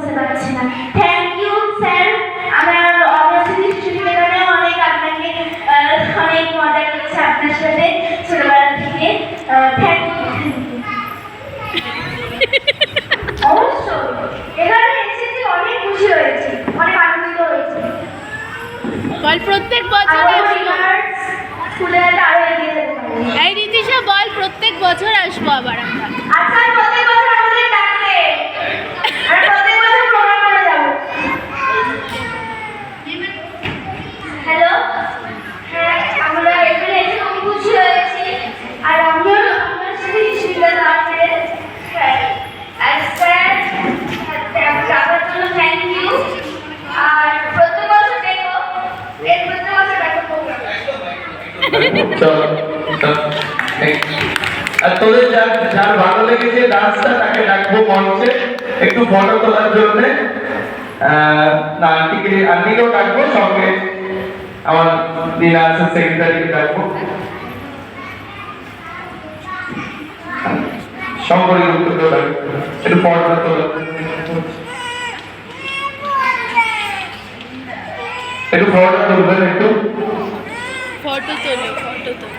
বলতে পারছি না। Thank you sir. আমার অগ্রগতি শিশু নিকেতনে অনেক আপনাকে অনেক মজা করছে আপনার সাথে ছোটবেলা থেকে। Thank you. অবশ্যই এখানে এসেছি অনেক খুশি হয়েছি, অনেক আনন্দিত হয়েছি। বল প্রত্যেক বছর স্কুলে আরো এগিয়ে যেতে পারি। এই রীতিশা বল প্রত্যেক বছর আসবো আবার আমরা। আচ্ছা প্রত্যেক বছর আমাদের ডাকবে, আর প্রত্যেক বছর প্রোগ্রাম করে যাব। হ্যালো, হ্যাঁ আমরা এখানে এসে খুব খুশি হয়েছি, আর আমিও আমার সাথে সুবিধা আছে। আর স্যার আপনার জন্য থ্যাংক ইউ। আর প্রত্যেক বছর দেখো, এর প্রত্যেক বছর দেখো প্রোগ্রাম। আর তোদের যার ভালো লেগেছে ডান্সটা তাকে ডাকবো মঞ্চে একটু ফটো তোলার জন্য। না আন্টিকেও ডাকবো, সঙ্গে আমার দিনা আছে সেক্রেটারিকে ডাকবো, শঙ্করী উত্তরকেও ডাকবো। একটু ফটোটা তোলা, একটু ফটোটা তুলবেন, একটু ফটো তোলো, ফটো তোলো।